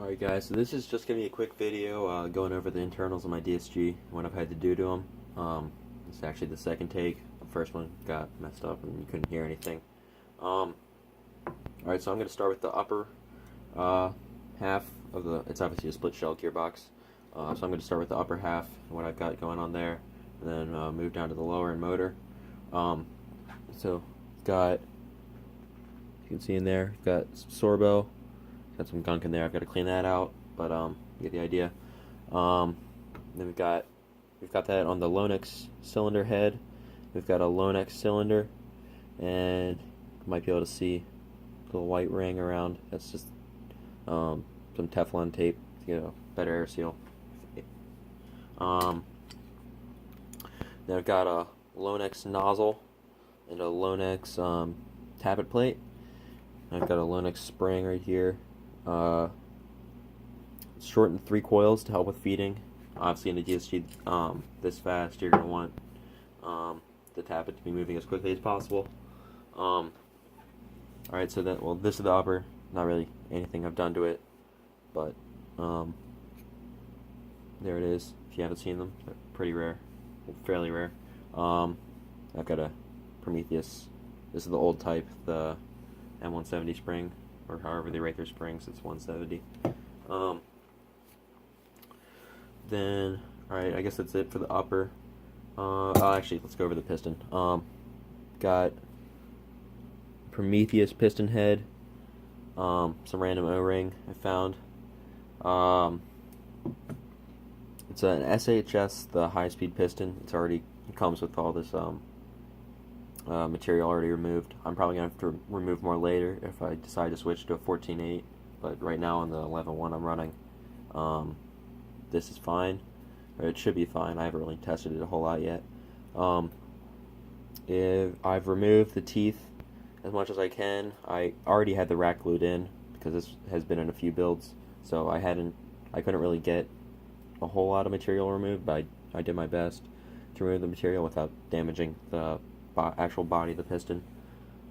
Alright guys, so this is just going to be a quick video going over the internals of my DSG, what I've had to do to them. This is actually the second take. The first one got messed up and you couldn't hear anything. Alright, so I'm going to start with the upper half of the, it's obviously a split shell gearbox. So I'm going to start with the upper half, what I've got going on there, and then move down to the lower and motor. So, got, you can see in there, got sorbo. Got some gunk in there. I've got to clean that out, but you get the idea. Then we've got that on the Lonex cylinder head. We've got a Lonex cylinder, and you might be able to see a little white ring around. That's just some Teflon tape to get a better air seal. Then I've got a Lonex nozzle and a Lonex Tappet plate. I've got a Lonex spring right here. Shortened 3 coils to help with feeding. Obviously in the DSG this fast, you're going to want the Tappet to be moving as quickly as possible. Alright, so that, well, this is the upper. Not really anything I've done to it, but there it is. If you haven't seen them, they're pretty rare, fairly rare. I've got a Prometheus. This is the old type, the M170 spring, or however they rate their springs. It's 170. Then, alright, I guess that's it for the upper. Actually, let's go over the piston. Got Prometheus piston head, some random O-ring I found. It's an SHS, the high-speed piston. It comes with all this material already removed. I'm probably going to have to remove more later if I decide to switch to a 14.8, but right now on the 11.1 I'm running, this is fine, or it should be fine. I haven't really tested it a whole lot yet. If I've removed the teeth as much as I can. I already had the rack glued in because this has been in a few builds, so I couldn't really get a whole lot of material removed, but I did my best to remove the material without damaging the actual body of the piston.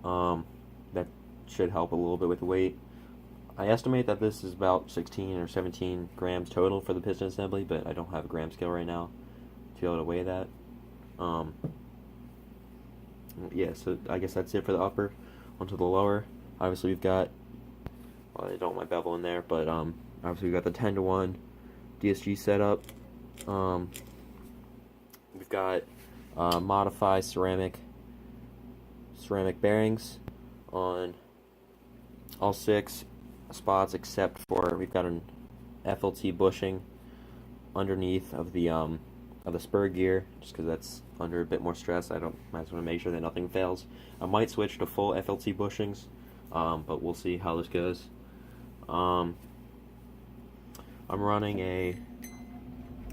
That should help a little bit with the weight. I estimate that this is about 16 or 17 grams total for the piston assembly, but I don't have a gram scale right now to be able to weigh that. Yeah, so I guess that's it for the upper. Onto the lower. Obviously we've got, well, I don't want my bevel in there, but obviously we've got the 10-to-1 DSG setup. We've got modified ceramic bearings on all 6 spots, except for we've got an FLT bushing underneath of the spur gear, just because that's under a bit more stress. I just want to make sure that nothing fails. I might switch to full FLT bushings, but we'll see how this goes. I'm running a,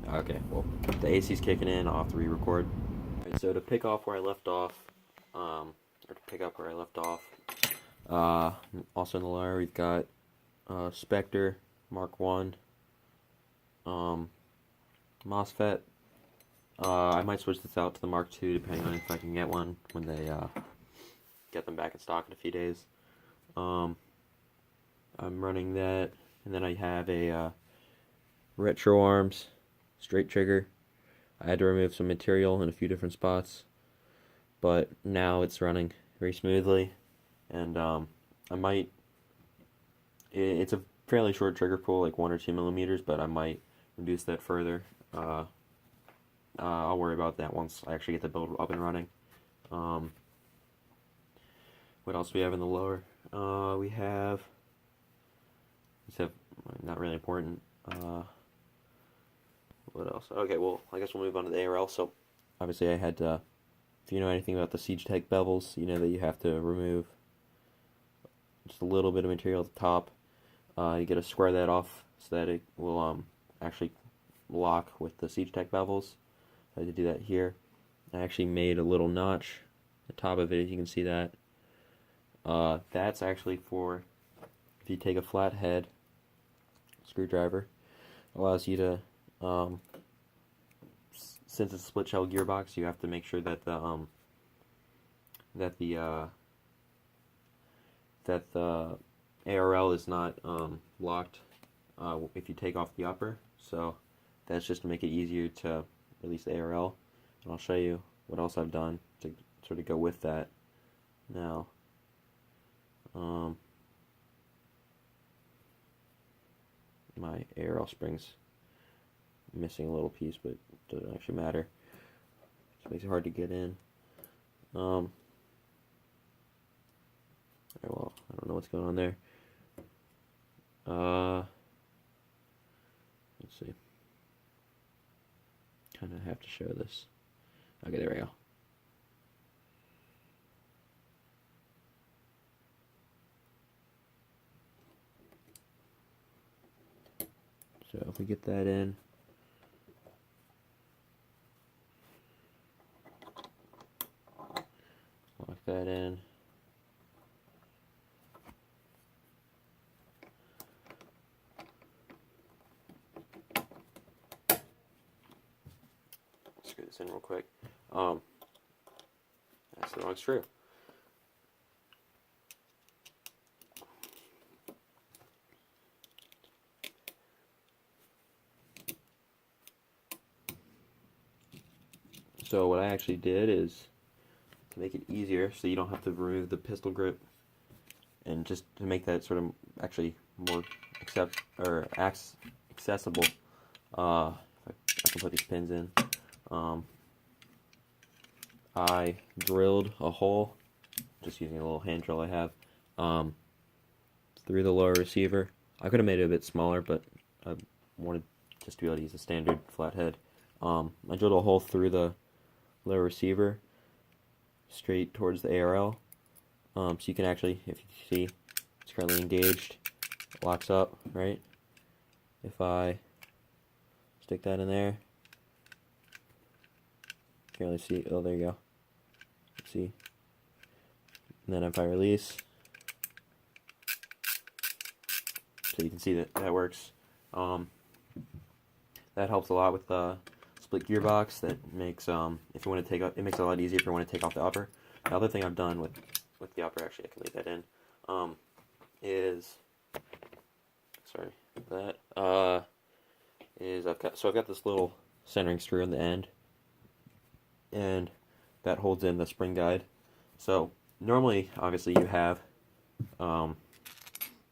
okay, well, the AC's kicking in. I'll have to re-record. Right, so to pick off where I left off, or to pick up where I left off, also in the lower we've got Spectre Mark 1 MOSFET. I might switch this out to the Mark 2 depending on if I can get one when they get them back in stock in a few days. I'm running that, and then I have a retro arms straight trigger. I had to remove some material in a few different spots, but now it's running very smoothly, and it's a fairly short trigger pull, like 1 or 2 millimeters, but I might reduce that further. I'll worry about that once I actually get the build up and running. What else do we have in the lower? We have not really important. What else? Okay, well, I guess we'll move on to the ARL. So, obviously I had to, if you know anything about the Siegetek bevels, you know that you have to remove just a little bit of material at the top. You got to square that off so that it will actually lock with the Siegetek bevels. I had to do that here. I actually made a little notch at the top of it, as you can see that. That's actually for if you take a flathead screwdriver, allows you to, since it's a split shell gearbox, you have to make sure that the ARL is not locked if you take off the upper. So that's just to make it easier to release the ARL. And I'll show you what else I've done to sort of go with that now. My ARL spring's missing a little piece, but it doesn't actually matter. It makes it hard to get in. Well, I don't know what's going on there. Let's see. Kind of have to show this. Okay, there we go. So if we get that in, lock that in. Screw this in real quick. That's the wrong screw. So what I actually did is to make it easier, so you don't have to remove the pistol grip, and just to make that sort of actually more accessible. I can put these pins in. I drilled a hole, just using a little hand drill I have, through the lower receiver. I could have made it a bit smaller, but I wanted just to be able to use a standard flathead. I drilled a hole through the lower receiver, straight towards the ARL. So you can actually, if you see, it's currently engaged, it locks up, right? If I stick that in there, can't really see. Oh, there you go. Let's see. And then if I release, so you can see that that works. That helps a lot with the split gearbox. That makes if you want to take up, it makes it a lot easier if you want to take off the upper. The other thing I've done with the upper, actually, I can leave that in, is I've got this little centering screw in the end, and that holds in the spring guide. So normally, obviously, you have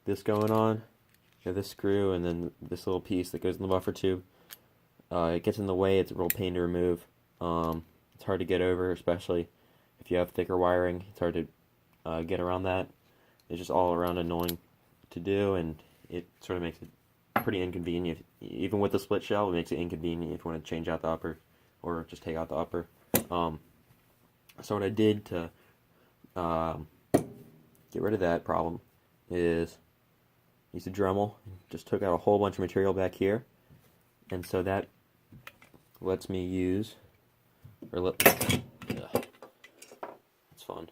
this going on, you have this screw, and then this little piece that goes in the buffer tube. It gets in the way. It's a real pain to remove. It's hard to get over, especially if you have thicker wiring. It's hard to get around that. It's just all around annoying to do, and it sort of makes it pretty inconvenient. Even with the split shell, it makes it inconvenient if you want to change out the upper or just take out the upper. So what I did to get rid of that problem is use a Dremel. Just took out a whole bunch of material back here, and so that lets me use, it's fun.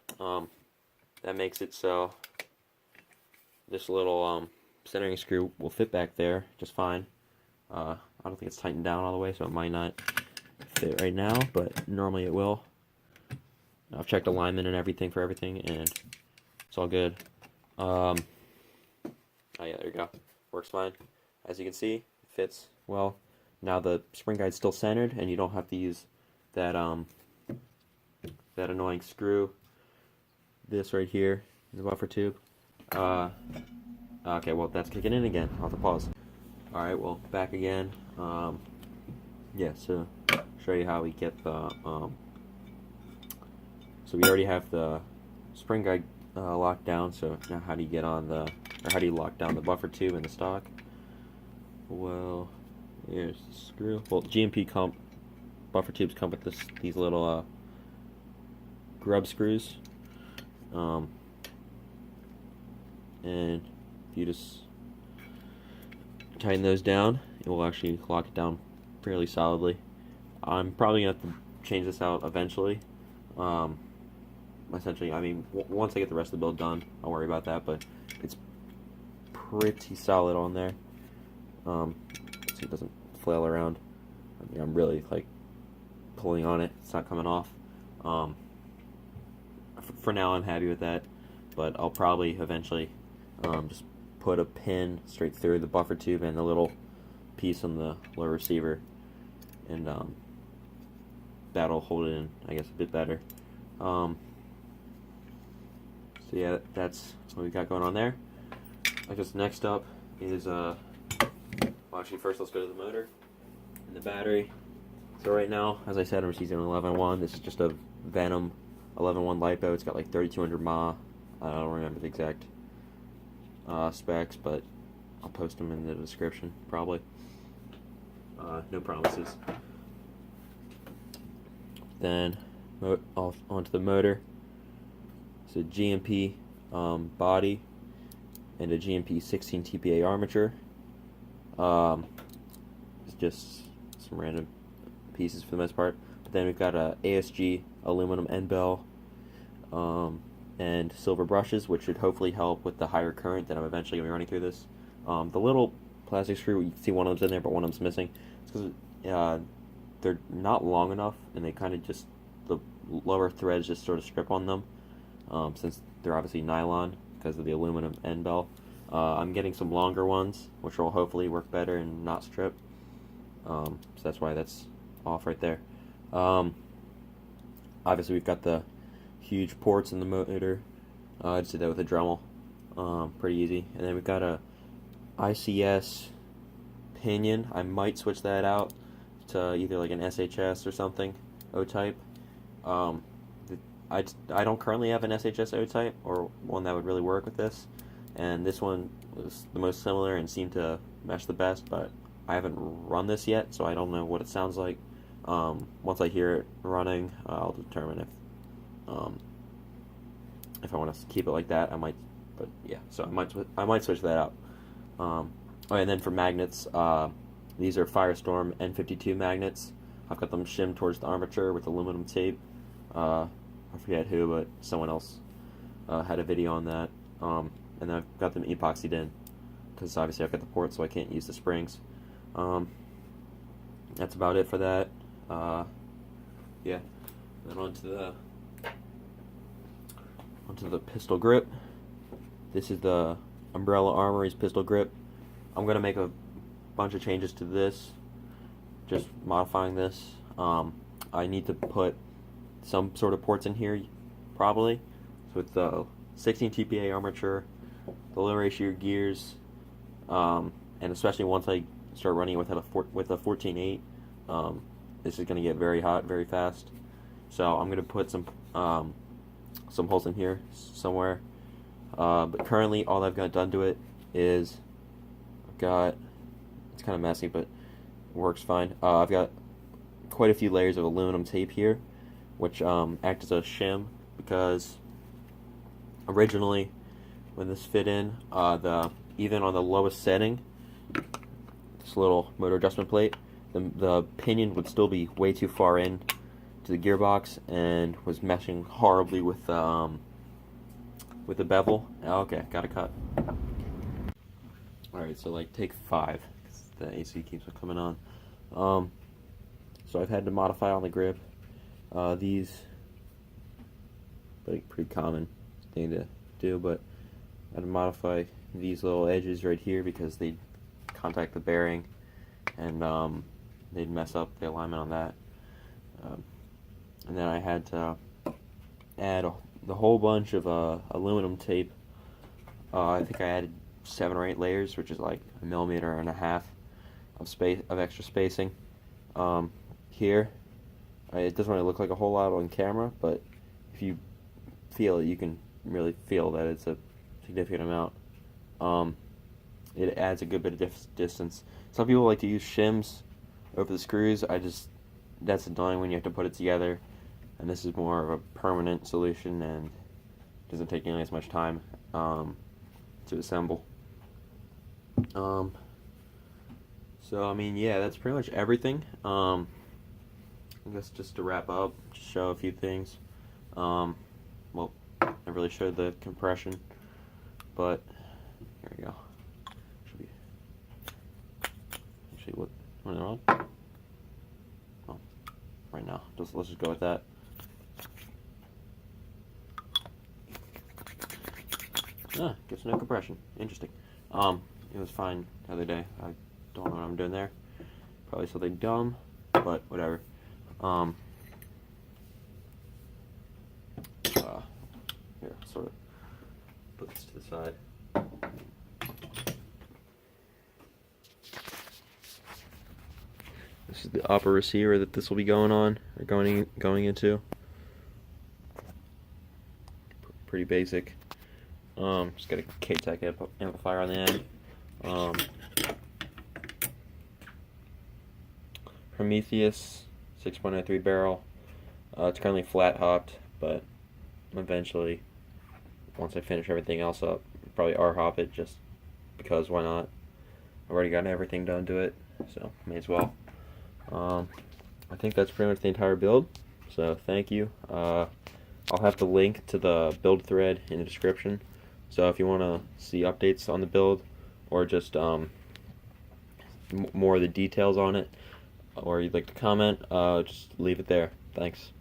That makes it so this little centering screw will fit back there just fine. I don't think it's tightened down all the way, so it might not fit right now, but normally it will. I've checked alignment and everything for everything, and it's all good. Oh yeah, there you go. Works fine. As you can see, it fits well. Now the spring guide's still centered, and you don't have to use that that annoying screw. This right here in the buffer tube. Okay, well that's kicking in again. I'll have to pause. All right, well back again. Yeah, so show you how we get the. So we already have the spring guide locked down. So now how do you get on the, or how do you lock down the buffer tube in the stock? Well, here's the screw. Well, GMP buffer tubes come with these little grub screws, and if you just tighten those down, it will actually lock it down fairly solidly. I'm probably gonna have to change this out eventually. Essentially, I mean, once I get the rest of the build done, I'll worry about that. But it's pretty solid on there. So it doesn't flail around. I mean, I'm really like pulling on it; it's not coming off. For now, I'm happy with that, but I'll probably eventually just put a pin straight through the buffer tube and the little piece on the low receiver, and that'll hold it in, I guess, a bit better. So yeah, that's what we got going on there. I guess next up is well, actually first let's go to the motor and the battery. So right now, as I said, I'm using an 11.1. This is just a Venom 11.1 LiPo. It's got like 3200 mAh. I don't remember the exact specs, but I'll post them in the description probably. No promises. Then onto the motor. It's a GMP body and a GMP 16 TPA armature. It's just some random pieces for the most part. But then we've got a ASG aluminum end bell and silver brushes, which should hopefully help with the higher current that I'm eventually going to be running through this. The little plastic screw, you can see one of them's in there, but one of them's missing. It's because they're not long enough, and they kind of just, the lower threads just sort of strip on them, since they're obviously nylon because of the aluminum end bell. I'm getting some longer ones, which will hopefully work better and not strip. So that's why that's off right there. Obviously we've got the huge ports in the motor. I just did that with a Dremel. Pretty easy. And then we've got a ICS Pinion. I might switch that out to either like an SHS or something, O-type. I don't currently have an SHS O-type, or one that would really work with this. And this one was the most similar and seemed to mesh the best, but I haven't run this yet, so I don't know what it sounds like. Once I hear it running, I'll determine if I want to keep it like that. I might, but yeah. So I might switch that out. Oh, and then for magnets, these are Firestorm N52 magnets. I've got them shimmed towards the armature with aluminum tape. I forget who, but someone else had a video on that. And then I've got them epoxied in, because obviously I've got the ports, so I can't use the springs. That's about it for that. Yeah. Then onto the pistol grip. This is the Umbrella Armory's pistol grip. I'm gonna make a bunch of changes to this, just modifying this. I need to put some sort of ports in here, probably. So with the 16 TPA armature, the low ratio gears, and especially once I start running with a 14.8, this is going to get very hot very fast. So I'm going to put some holes in here somewhere. But currently all I've got done to it is it's kind of messy, but it works fine. I've got quite a few layers of aluminum tape here, which act as a shim, because originally when this fit in, even on the lowest setting, this little motor adjustment plate, the pinion would still be way too far in to the gearbox and was meshing horribly with the bevel. Okay, got a cut. Alright, so like take 5, 'cause the AC keeps coming on. So I've had to modify on the grip. These, pretty common thing to do, but I had to modify these little edges right here because they contact the bearing, and they'd mess up the alignment on that. And then I had to add the whole bunch of aluminum tape. I think I added 7 or 8 layers, which is like 1.5 millimeters of extra spacing. Here, it doesn't really look like a whole lot on camera, but if you feel it, you can really feel that it's a significant amount. It adds a good bit of distance. Some people like to use shims over the screws. That's annoying when you have to put it together, and this is more of a permanent solution and doesn't take nearly as much time to assemble. So I mean, yeah, that's pretty much everything. I guess just to wrap up, just show a few things. Well, I really showed the compression, but here we go. Should be actually what when they're on. Oh, right now. Let's just go with that. Gives no compression. Interesting. It was fine the other day. I don't know what I'm doing there. Probably something dumb, but whatever. Here, sort of put this to the side. This is the upper receiver that this will be going on, or going into. Pretty basic. Just got a K-Tech amplifier on the end. Prometheus 6.03 barrel. It's currently flat hopped, but eventually, once I finish everything else up, probably R-hop it, just because why not? I've already got everything done to it, so may as well. I think that's pretty much the entire build, so thank you. I'll have the link to the build thread in the description, so if you want to see updates on the build, or just more of the details on it, or you'd like to comment, just leave it there. Thanks.